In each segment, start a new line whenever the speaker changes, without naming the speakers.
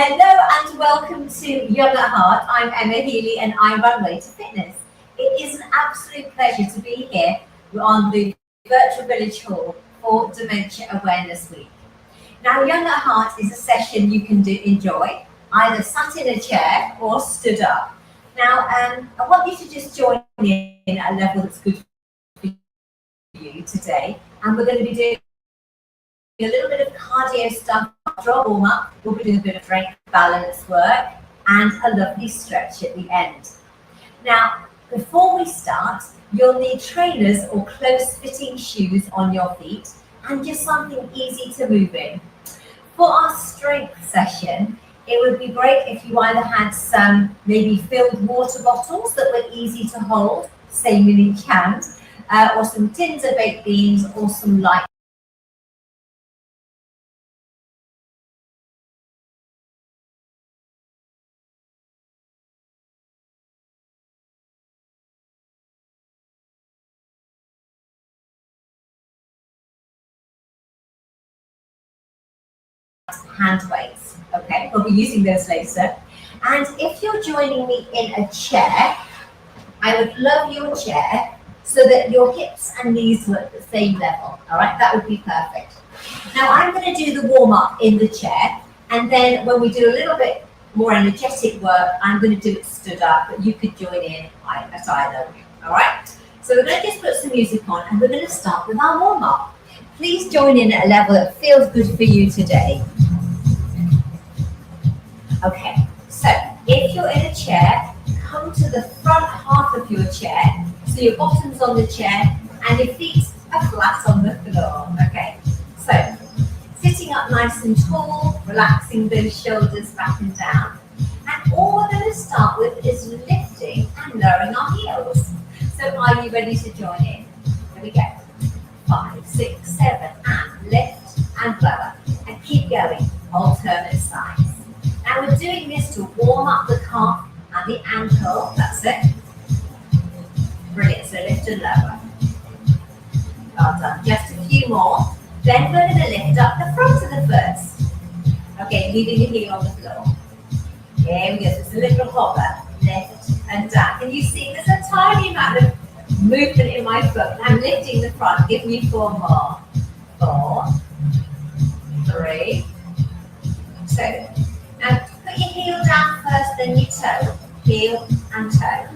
Hello and welcome to Young at Heart. I'm Emma Healey and I run Way to Fitness. It is an absolute pleasure to be here on the Virtual Village Hall for Dementia Awareness Week. Now, Young at Heart is a session you can enjoy, either sat in a chair or stood up. Now, I want you to just join in at a level that's good for you today, and we're going to be doing a little bit of cardio stuff, draw warm up, we'll be doing a bit of strength balance work and a lovely stretch at the end. Now, before we start, you'll need trainers or close-fitting shoes on your feet and just something easy to move in. For our strength session, it would be great if you either had some maybe filled water bottles that were easy to hold, same in each hand, or some tins of baked beans or some light hand weights. Okay, we'll be using those later. And if you're joining me in a chair, I would love your chair so that your hips and knees were at the same level. All right, that would be perfect. Now I'm going to do the warm up in the chair, and then when we do a little bit more energetic work, I'm going to do it stood up, but you could join in at either. All right, so we're going to just put some music on and we're going to start with our warm up. Please join in at a level that feels good for you today. Okay, so if you're in a chair, come to the front half of your chair, so your bottom's on the chair and your feet are flat on the floor. Okay, so sitting up nice and tall, relaxing those shoulders back and down. And all we're going to start with is lifting and lowering our heels. So are you ready to join in? Here we go. 5, 6, 7, and lift and lower. And keep going, alternate sides. Now we're doing this to warm up the calf and the ankle. That's it. Brilliant. So lift and lower. Well done. Just a few more. Then we're going to lift up the front of the foot. Okay, leaving the heel on the floor. Here we go. So it's a little hopper. Lift and down. Can you see there's a tiny amount of movement in my foot? I'm lifting the front. Give me 4 more. 4, 3, 2. Now, put your heel down first, then your toe. Heel and toe.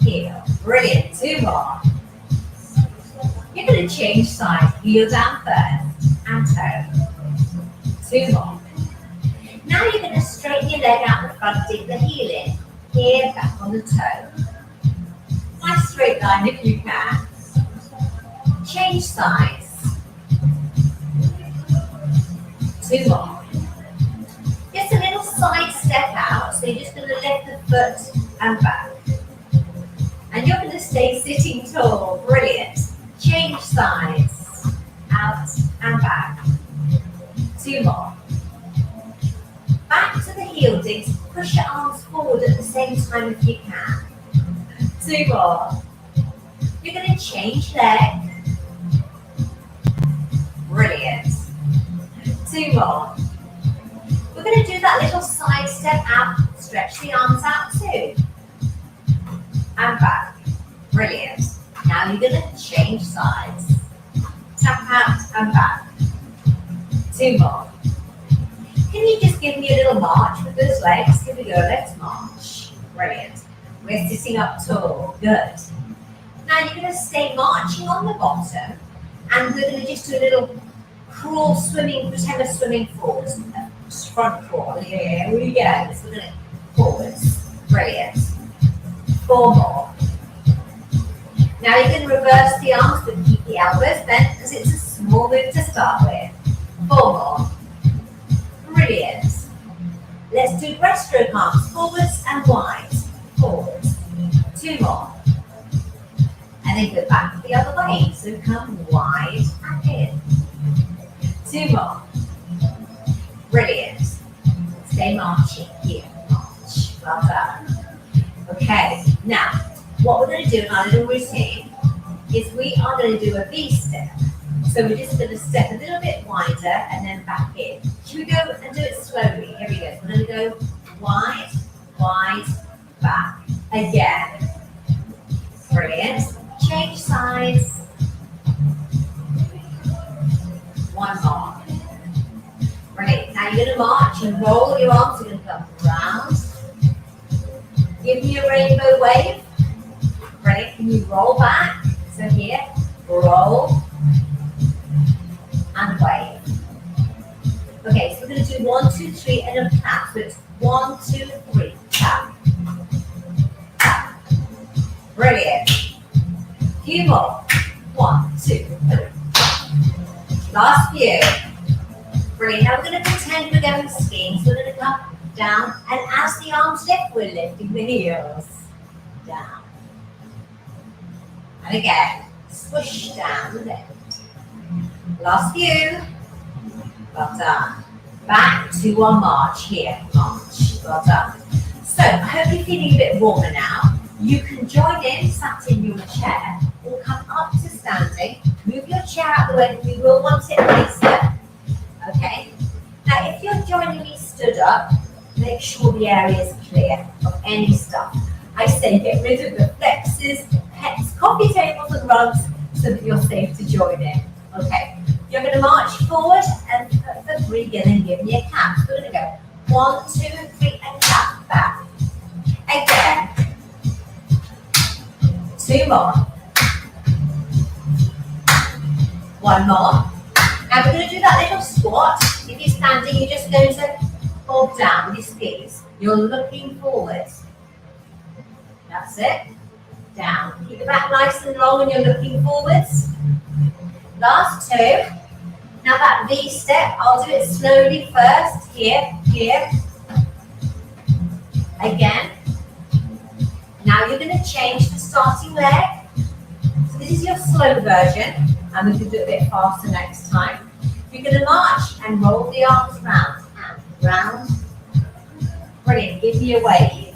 Heel. Brilliant. 2 more. You're going to change sides. Heel down first and toe. 2 more. Now you're going to straighten your leg out the front, dig the heel in. Here, back on the toe. Nice straight line if you can. Change sides. 2 more. Just a little side step out, so you're just going to lift the foot and back. And you're going to stay sitting tall. Brilliant. Change sides. Out and back. 2 more. Back to the heel digs. Push your arms forward at the same time if you can. 2 more. You're going to change leg. Brilliant. 2 more. We're going to do that little side step out, stretch the arms out too. And back. Brilliant. Now you're going to change sides. Tap out and back. 2 more. Can you just give me a little march with those legs? Here we go, let's march. Brilliant. We're sitting up tall. Good. Now you're going to stay marching on the bottom, and we're going to just do a little crawl, swimming, pretend we're swimming forwards. Front crawl. Here we go. So we're going to forwards. Brilliant. 4 more. Now you can reverse the arms, but keep the elbows bent because it's a small move to start with. 4 more. Brilliant. Let's do breaststroke arms. Forwards and wide. Forwards. 2 more. And then go back the other way. So come wide and in. 2 more. Brilliant. Stay marching here. March. Well done. Okay. Now, what we're going to do in our little routine is we are going to do a V step. So we're just going to step a little bit wider and then back in. Just Should we go and do it slowly? Here we go. We're going to go wide, wide, back. Again. Brilliant. Change sides. One more. Brilliant. Now you're going to march and roll your arms. You're going to come round. Give me a rainbow wave. Brilliant. Can you roll back? So here, roll and wave. Okay, so we're going to do 1, 2, 3 and a tap. So it's 1, 2, 3, tap. Tap. Brilliant. Few more. 1, 2, 3. Last few. Brilliant. Now we're going to pretend we're going skiing. So we're going to come down, and as the arms lift, we're lifting the heels. Down. And again, swish down the lift. Last few. Well done. Back to our march here. March. Well done. So, I hope you're feeling a bit warmer now. You can join in, sat in your chair, or come up to standing. Move your chair out the way, we will want it later. Okay? Now, if you're joining me stood up, make sure the area is clear of any stuff. I say get rid of the flexes, pets, coffee tables and rugs so that you're safe to join in. Okay? You're going to march forward and for 3 again and give me a tap. So we're going to go 1, 2, 3 and tap back. Again. 2 more. 1 more. Now we're going to do that little squat. If you're standing, you're just going to bob down with your skis. You're looking forwards. That's it. Down. Keep the back nice and long when you're looking forwards. Last 2. Now that V step, I'll do it slowly first. Here, here. Again. Now you're going to change the starting leg. So this is your slow version, and we can do it a bit faster next time. You're going to march and roll the arms round and round. Brilliant. Give me a wave.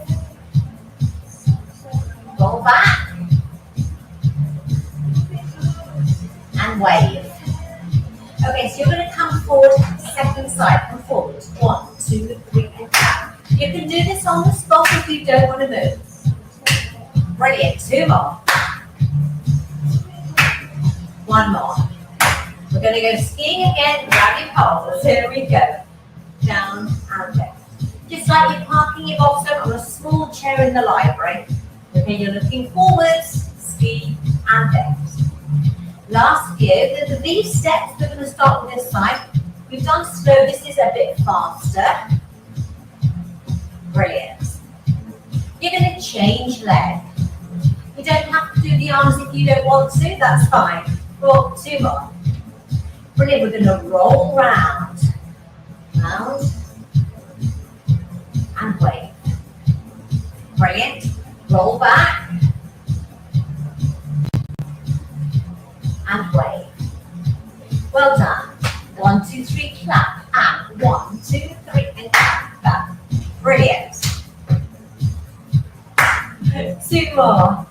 Roll back. And wave. Okay, so you're going to come forward, second side, come forward. 1, 2, 3, and tap. You can do this on the spot if you don't want to move. Brilliant. 2 more. 1 more. We're going to go skiing again. Grab your poles. Here we go. Down and left. Just like you're parking your boxer on a small chair in the library. Okay, you're looking forwards, ski and left. Last few, the V steps, we're going to start with this side. We've done slow, this is a bit faster. Brilliant. You're going to change leg. You don't have to do the arms if you don't want to, that's fine. Well, 2 more. Brilliant, we're going to roll round. Round. And wave. Brilliant. Roll back. And wave. Well done. 1, 2, 3, clap. And 1, 2, 3, and clap. Back. Brilliant. 2 more.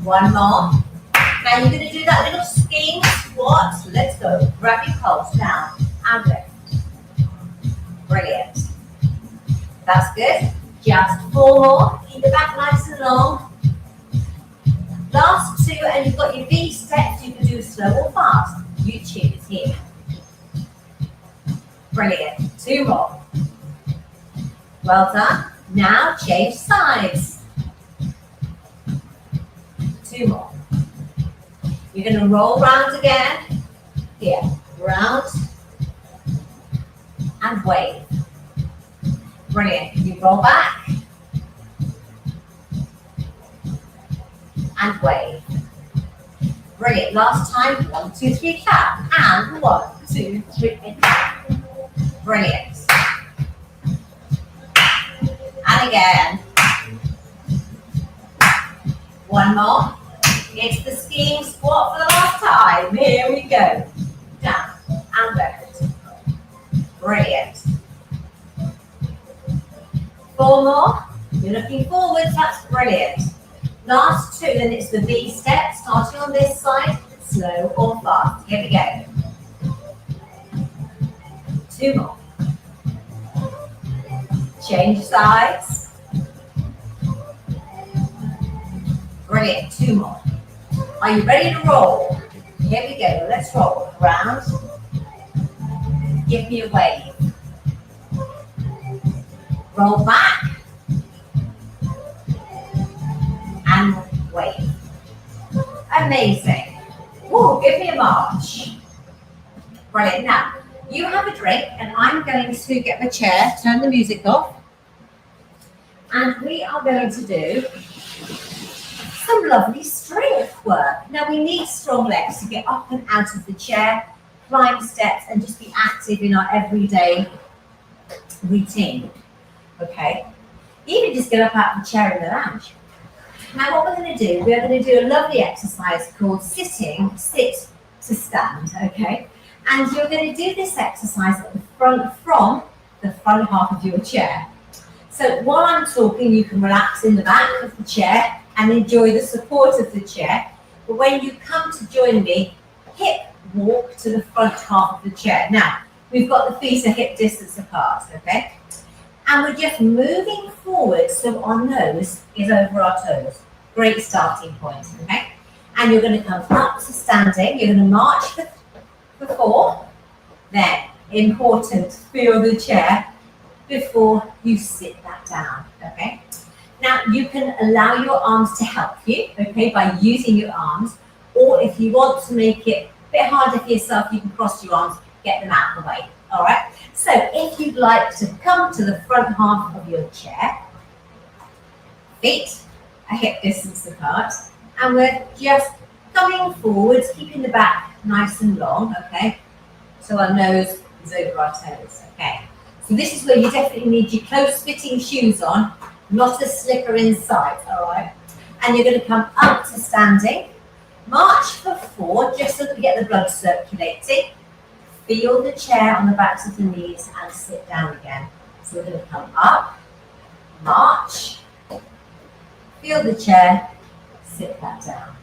1 more. Now you're going to do that little skiing squat. Let's go. Grab your poles down and lift. Brilliant. That's good. Just 4 more. Keep the back nice and long. Last 2, and you've got your V steps. You can do slow or fast. You choose here. Brilliant. 2 more. Well done. Now change sides. 2 more. You're going to roll round again. Here. Round. And wave. Brilliant. Can you roll back? And wave. Brilliant. Last time. 1, 2, 3, clap. And 1, 2, 3, and clap. Brilliant. And again. 1 more. It's the skiing squat for the last time. Here we go. Down and left. Brilliant. 4 more. You're looking forwards. That's brilliant. Last 2, then it's the V step, starting on this side, slow or fast. Here we go. 2 more. Change sides. Brilliant, 2 more. Are you ready to roll? Here we go, let's roll. Round. Give me a wave. Roll back. And wave. Amazing. Woo, give me a march. Brilliant. Now, you have a drink, and I'm going to get my chair, turn the music off, and we are going to do some lovely strength work. Now, we need strong legs to get up and out of the chair, climb steps, and just be active in our everyday routine. Okay? Even just get up out of the chair in the lounge. Now, what we're going to do, we're going to do a lovely exercise called sit to stand, okay? And you're going to do this exercise at the front, from the front half of your chair. So while I'm talking, you can relax in the back of the chair and enjoy the support of the chair. But when you come to join me, hip walk to the front half of the chair. Now, we've got the feet a hip distance apart, okay? And we're just moving forward so our nose is over our toes. Great starting point, okay? And you're going to come up to standing. You're going to march for 4. Then, important, feel the chair before you sit that down, okay? Now, you can allow your arms to help you, okay, by using your arms. Or if you want to make it a bit harder for yourself, you can cross your arms, get them out of the way, all right? So if you'd like to come to the front half of your chair, feet a hip distance apart, and we're just coming forwards, keeping the back nice and long, okay? So our nose is over our toes, okay? So this is where you definitely need your close-fitting shoes on, not a slipper inside, all right? And you're going to come up to standing, march for 4, just so that we get the blood circulating. Feel the chair on the backs of the knees and sit down again. So we're going to come up, march, feel the chair, sit that down.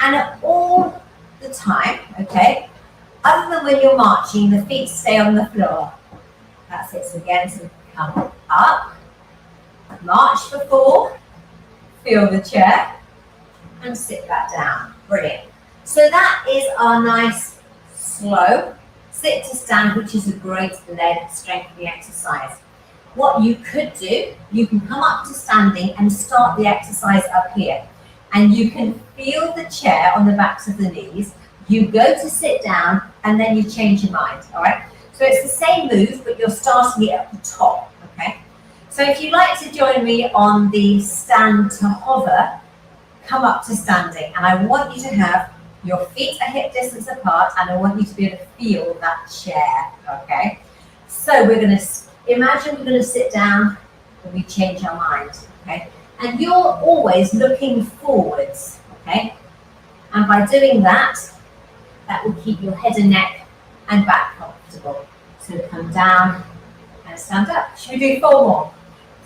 And at all the time, okay, other than when you're marching, the feet stay on the floor. That's it. So again, so come up, march for 4, feel the chair, and sit back down. Brilliant. So that is our nice, slow sit to stand, which is a great leg strengthening exercise. What you could do, you can come up to standing and start the exercise up here. And you can feel the chair on the backs of the knees. You go to sit down and then you change your mind, all right? So it's the same move, but you're starting it at the top, okay? So if you'd like to join me on the stand to hover, come up to standing. And I want you to have your feet a hip distance apart, and I want you to be able to feel that chair, okay? So we're going to imagine we're going to sit down and we change our mind, okay? And you're always looking forwards, okay? And by doing that, that will keep your head and neck and back comfortable. So come down and stand up. Should we do 4 more?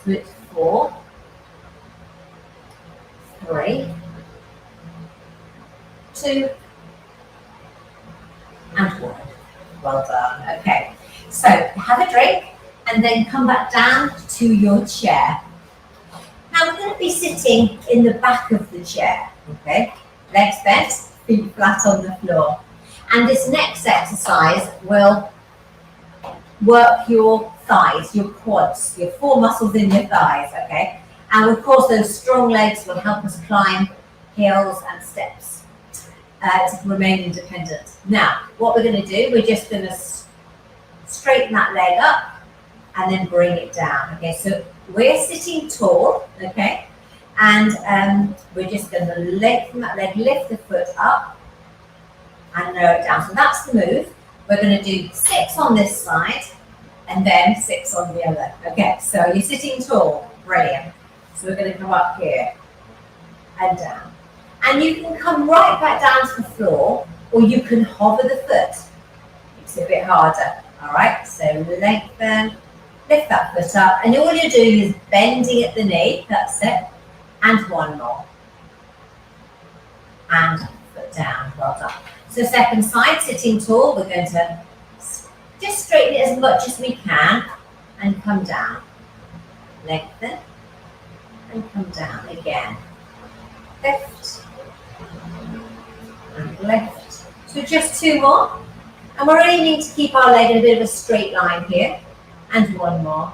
So it's 4, 3, 2, and 1. Well done. Okay. So have a drink and then come back down to your chair. Now we're going to be sitting in the back of the chair. Okay. Legs bent, feet flat on the floor. And this next exercise will work your thighs, your quads, your 4 muscles in your thighs, okay? And of course, those strong legs will help us climb hills and steps to remain independent. Now, what we're going to do, we're just going to straighten that leg up and then bring it down, okay? So we're sitting tall, okay? And we're just going to lengthen that leg, lift the foot up, and lower it down. So that's the move. We're going to do 6 on this side and then 6 on the other. Okay, so you're sitting tall. Brilliant. So we're going to come up here and down. And you can come right back down to the floor, or you can hover the foot. It's a bit harder. All right, so lengthen, lift that foot up, and all you're doing is bending at the knee. That's it. And 1 more. And foot down. Well done. So second side, sitting tall, we're going to Just straighten it as much as we can and come down. Lengthen and come down again. Lift and lift. So just 2 more. And we're aiming to keep our leg in a bit of a straight line here. And 1 more.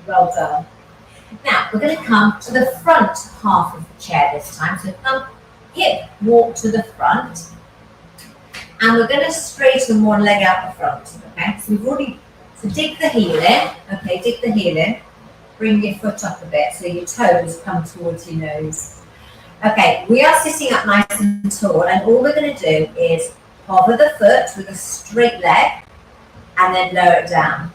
Well done. Now we're going to come to the front half of the chair this time. So come, hip, walk to the front. And we're going to straighten one leg out the front. Okay, so we've already, so dig the heel in. Okay, dig the heel in. Bring your foot up a bit so your toes come towards your nose. Okay, we are sitting up nice and tall, and all we're going to do is hover the foot with a straight leg and then lower it down.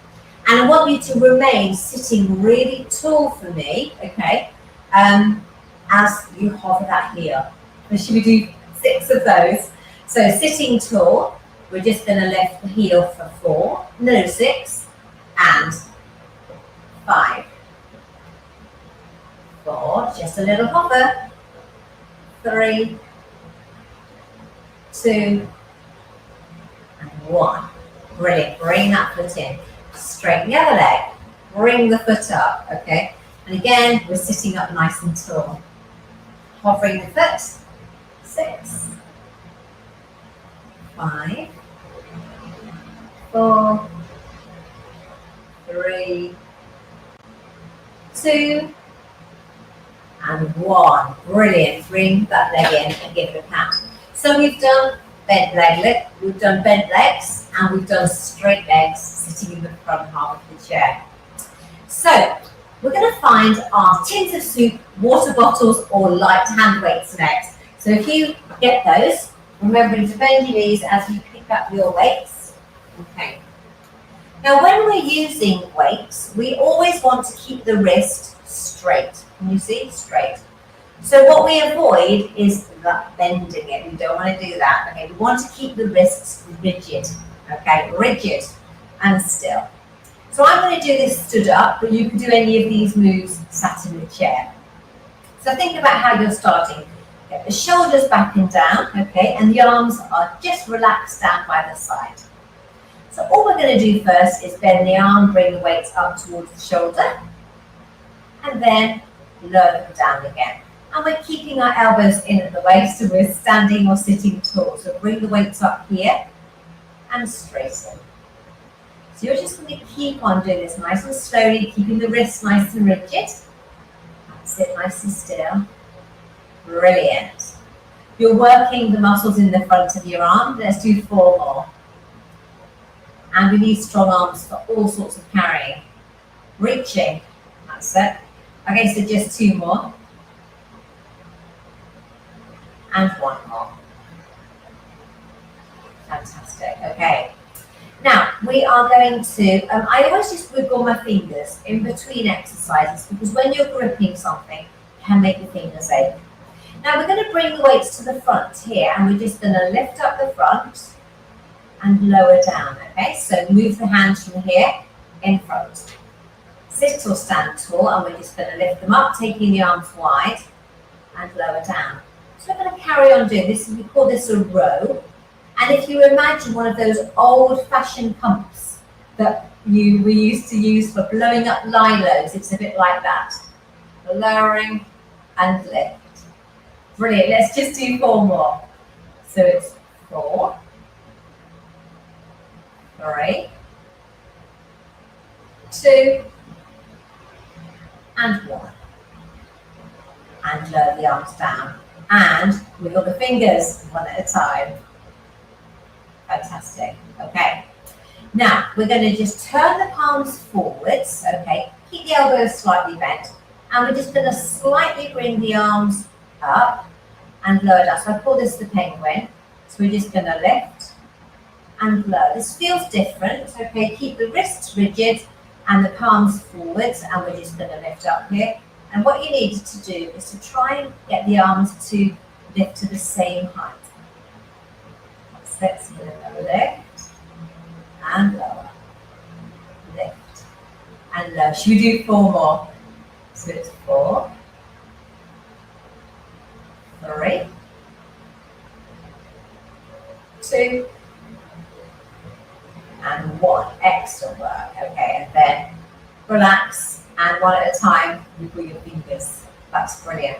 And I want you to remain sitting really tall for me, okay, as you hover that heel. So should we do 6 of those? So sitting tall, we're just going to lift the heel for 4, 6, and 5, 4, just a little hover, 3, 2, and 1. Brilliant, bring that foot in. Straighten the other leg, bring the foot up, okay? And again, we're sitting up nice and tall. Hovering the foot, 6, 5, 4, 3, 2, and 1. Brilliant. Bring that leg in and give it a pat. So we've done bent leg lift, we've done bent legs, and we've done straight legs sitting in the front half of the chair. So we're going to find our tins of soup, water bottles, or light hand weights next. So if you get those, remembering to bend your knees as you pick up your weights. Okay. Now when we're using weights, we always want to keep the wrist straight. Can you see? Straight. So what we avoid is that bending it. We don't want to do that. Okay, we want to keep the wrists rigid. Okay, rigid and still. So I'm going to do this stood up, but you can do any of these moves sat in the chair. So think about how you're starting. Get the shoulders back and down, okay, and the arms are just relaxed down by the side. So all we're going to do first is bend the arm, bring the weights up towards the shoulder, and then lower them down again. And we're keeping our elbows in at the waist, so we're standing or sitting tall. So bring the weights up here and straighten. So you're just going to keep on doing this nice and slowly, keeping the wrists nice and rigid. That's it, nice and still. Brilliant. You're working the muscles in the front of your arm. Let's do 4 more. And we need strong arms for all sorts of carrying. Reaching. That's it. Okay, so just 2 more. And 1 more. Fantastic. Okay. Now, we are going to, I always just wiggle my fingers in between exercises because when you're gripping something, it can make the fingers ache. Now, we're going to bring the weights to the front here, and we're just going to lift up the front and lower down, okay? So move the hands from here in front. Sit or stand tall, and we're just going to lift them up, taking the arms wide and lower down. So we're going to carry on doing this, we call this a row. And if you imagine one of those old-fashioned pumps that we used to use for blowing up lilos, it's a bit like that. Lowering and lift. Brilliant, let's just do 4 more. So it's 4, 3, 2, and 1. And lower the arms down. And wiggle the fingers one at a time. Fantastic. Okay. Now, we're going to just turn the palms forwards, okay? Keep the elbows slightly bent. And we're just going to slightly bring the arms up and lower down. So I call this the penguin. So we're just going to lift and lower. This feels different, okay? Keep the wrists rigid and the palms forwards. And we're just going to lift up here. And what you need to do is to try and get the arms to lift to the same height. Let's go lift and lower, lift and lower. Should we do 4 more? So it's 4, 3, 2, and and 1. Excellent work. Okay, and then relax, and 1 at a time, wiggle your fingers. That's brilliant.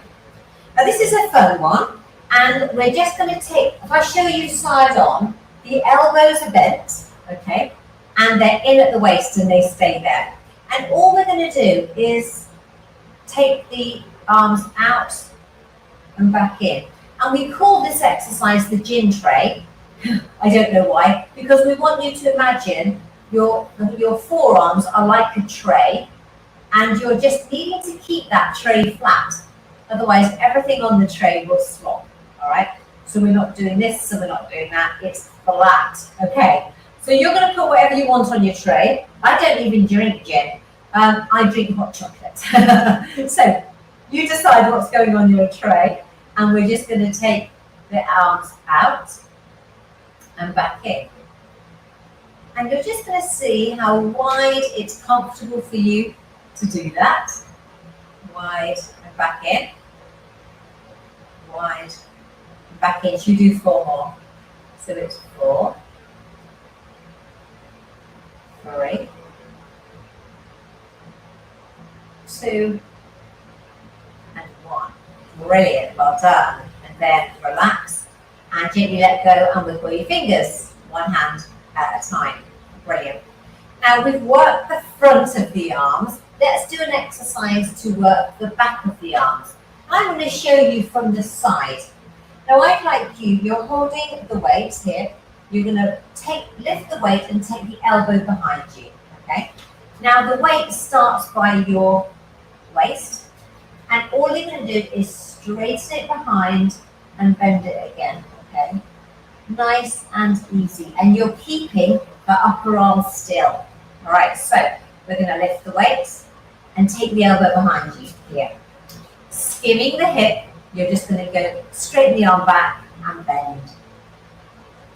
Now this is a fun one, and we're just going to take, if I show you side on, the elbows are bent, okay, and they're in at the waist and they stay there. And all we're going to do is take the arms out and back in. And we call this exercise the gin tray. I don't know why, because we want you to imagine your forearms are like a tray, and you're just needing to keep that tray flat. Otherwise, everything on the tray will slop, all right? So we're not doing this, so we're not doing that. It's flat, okay? So you're going to put whatever you want on your tray. I don't even drink gin. I drink hot chocolate. So you decide what's going on your tray, and we're just going to take the arms out and back in. And you're just going to see how wide it's comfortable for you to do that. Wide and back in. Wide and back in. Should we do 4 more? So it's 4, 3, 2, and 1. Brilliant, well done. And then relax and gently let go and wiggle your fingers, 1 hand at a time. Brilliant. Now we've worked the front of the arms. Let's do an exercise to work the back of the arms. I'm going to show you from the side. Now I'd like you're holding the weight here. You're going to lift the weight and take the elbow behind you, okay? Now the weight starts by your waist, and all you're going to do is straighten it behind and bend it again, okay? Nice and easy, and you're keeping the upper arm still. All right, so we're going to lift the weight and take the elbow behind you here. Skimming the hip, you're just going to go straighten the arm back and bend.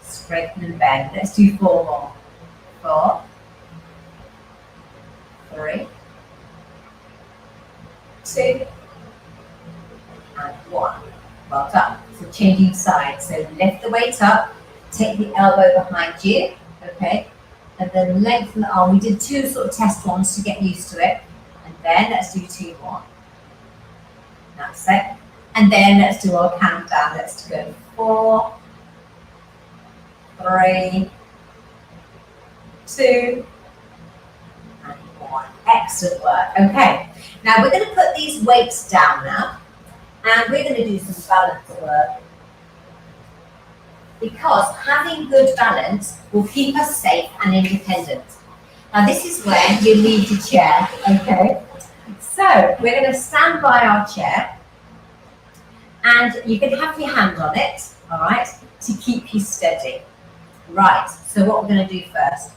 Straighten and bend. Let's do 4 more. 4, 3, 2, and 1. Well done. So changing sides. So lift the weight up, take the elbow behind you, okay, and then lengthen the arm. We did 2 sort of test ones to get used to it, and then let's do 2 more. That's it. And then let's do our countdown. Let's go 4, 3, 2, and 1. Excellent work. Okay. Now we're going to put these weights down now, and we're going to do some balance work, because having good balance will keep us safe and independent. Now this is where you need a chair, okay? So we're going to stand by our chair, and you can have your hand on it, all right, to keep you steady. Right, so what we're going to do first.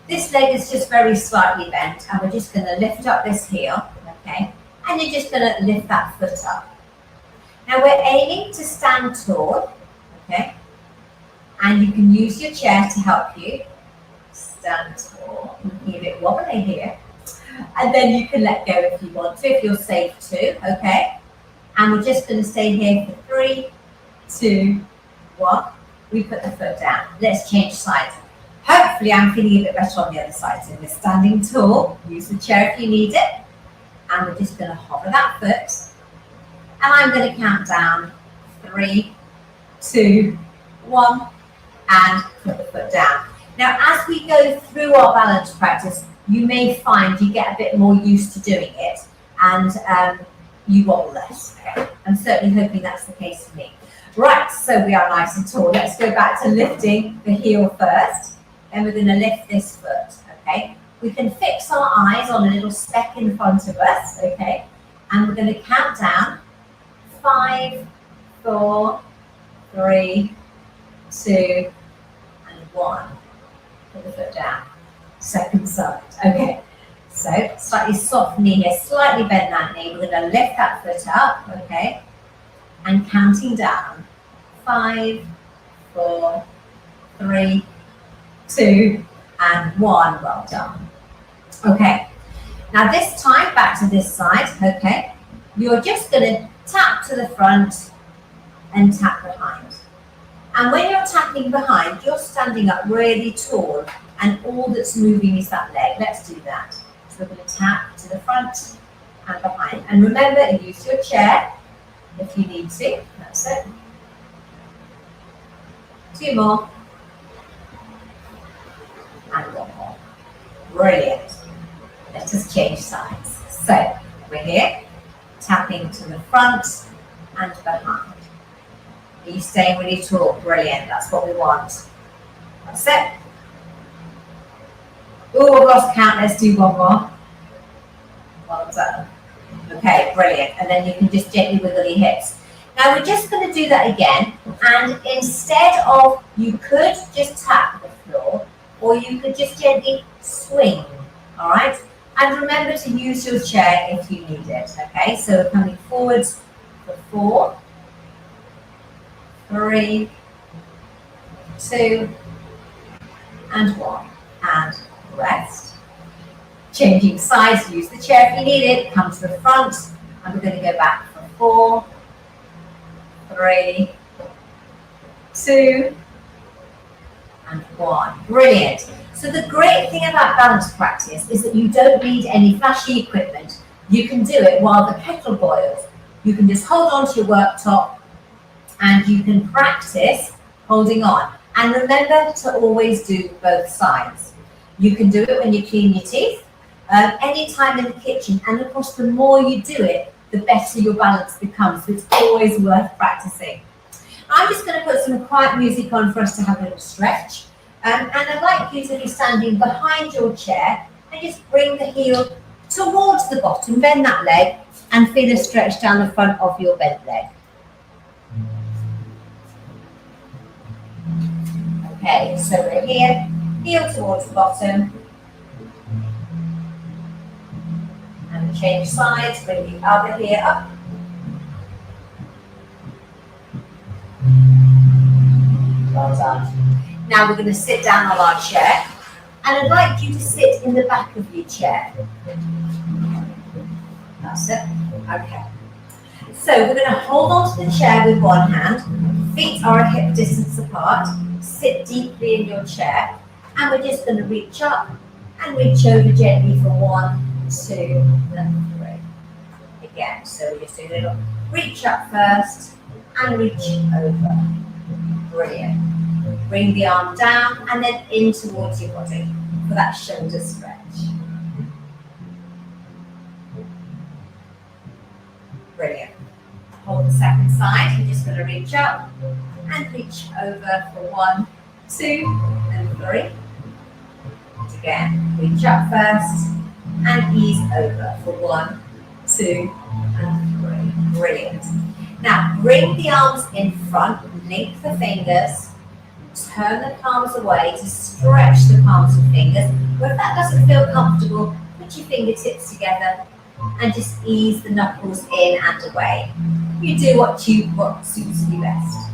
This leg is just very slightly bent, and we're just going to lift up this heel, okay? And you're just going to lift that foot up. Now we're aiming to stand tall, okay? And you can use your chair to help you stand tall. You can give it wobbly here. And then you can let go if you want to, if you're safe to, okay? And we're just going to stay here for 3, 2, 1. We put the foot down. Let's change sides. Hopefully I'm feeling a bit better on the other side. So we're standing tall. Use the chair if you need it. And we're just going to hover that foot. And I'm going to count down 3, 2, 1, and put the foot down. Now, as we go through our balance practice, you may find you get a bit more used to doing it, and you wobble less. Okay? I'm certainly hoping that's the case for me. Right, so we are nice and tall. Let's go back to lifting the heel first. Then we're going to lift this foot, okay? We can fix our eyes on a little speck in front of us, okay? And we're going to count down 5, 4, 3, 2, and 1. Put the foot down. Second side, okay? So slightly soft knee here, slightly bend that knee. We're going to lift that foot up, okay? And counting down 5, 4, 3, 2, and 1. Well done. Okay, now this time back to this side, okay? You're just going to tap to the front and tap behind. And when you're tapping behind, you're standing up really tall, and all that's moving is that leg. Let's do that. So we're going to tap to the front and behind. And remember, use your chair if you need to. That's it. 2 more. And 1 more. Brilliant. Let us change sides. So we're here, tapping to the front and behind. Are you staying really tall? Brilliant. That's what we want. That's it. Oh, I've lost count. Let's do 1 more. Well done. Okay, brilliant. And then you can just gently wiggle your hips. Now we're just going to do that again. And instead of, you could just tap the floor, or you could just gently swing. All right. And remember to use your chair if you need it. Okay. So we're coming forwards for 4, 3, 2, and 1. And rest. Changing sides, use the chair if you need it. Come to the front, and we're going to go back for 4, 3, 2, and 1. Brilliant. So the great thing about balance practice is that you don't need any flashy equipment. You can do it while the kettle boils. You can just hold on to your worktop, and you can practice holding on. And remember to always do both sides. You can do it when you clean your teeth, anytime in the kitchen, and of course the more you do it, the better your balance becomes, so it's always worth practicing. I'm just going to put some quiet music on for us to have a little stretch, and I'd like you to be standing behind your chair and just bring the heel towards the bottom, bend that leg, and feel a stretch down the front of your bent leg. Okay, so we're here, heel towards the bottom, and change sides, bring the other heel up. Well done. Now we're going to sit down on our chair, and I'd like you to sit in the back of your chair. That's it. Okay. So we're going to hold on to the chair with one hand, feet are a hip distance apart, sit deeply in your chair, and we're just going to reach up and reach over gently for 1, 2, and 3. Again, so we're just doing a little reach up first and reach over. Brilliant. Bring the arm down and then in towards your body for that shoulder stretch. Brilliant. Hold the second side. You're just going to reach up and reach over for 1, 2, and 3. Again, reach up first and ease over for 1, 2, and 3. Brilliant. Now bring the arms in front, link the fingers, turn the palms away to stretch the palms and fingers. But if that doesn't feel comfortable, put your fingertips together and just ease the knuckles in and away. You do what suits you best.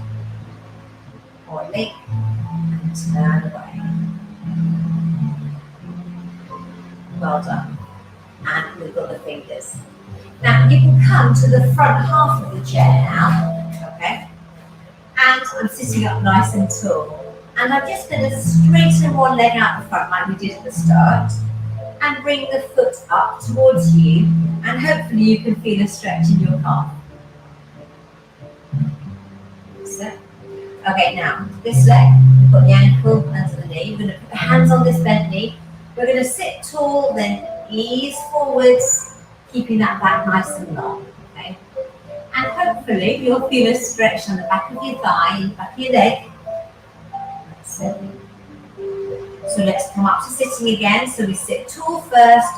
Or link and turn away. Well done. And wiggle the fingers. Now you can come to the front half of the chair now, okay? And I'm sitting up nice and tall. And I'm just going to straighten one leg out the front like we did at the start. And bring the foot up towards you. And hopefully you can feel a stretch in your calf. So, okay, now this leg, put the ankle under the knee. You're going to put the hands on this bent knee. We're going to sit tall, then ease forwards, keeping that back nice and long. Okay? And hopefully you'll feel a stretch on the back of your thigh, back of your leg. That's it. So let's come up to sitting again. So we sit tall first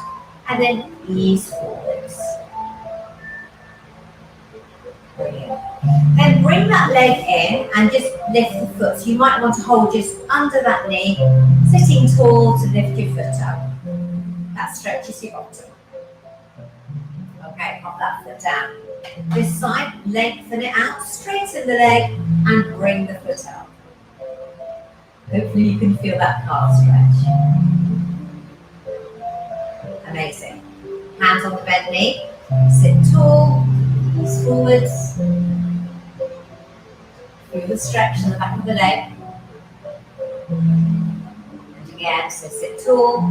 and then ease forwards. Brilliant. Then bring that leg in and just lift the foot. So you might want to hold just under that knee, sitting tall to lift your foot up. That stretches your bottom. Okay, pop that foot down. This side, lengthen it out, straighten the leg and bring the foot up. Hopefully you can feel that calf stretch. Amazing. Hands on the bent knee, sit tall, ease forwards. Feel Feel the stretch on the back of the leg. And again, so sit tall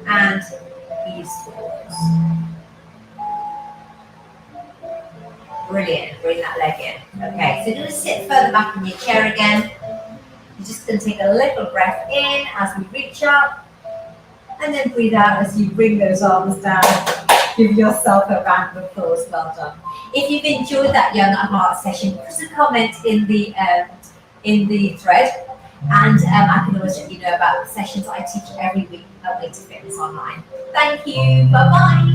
and ease forwards. Brilliant, bring that leg in. Okay, so you're going to sit further back in your chair again. You're just going to take a little breath in as we reach up, and then breathe out as you bring those arms down. Give yourself a round of applause. Well done. If you've enjoyed that young at heart session, put a comment in the thread, and I can always let you know about the sessions I teach every week at Way to Fitness Online. Thank you. Bye bye.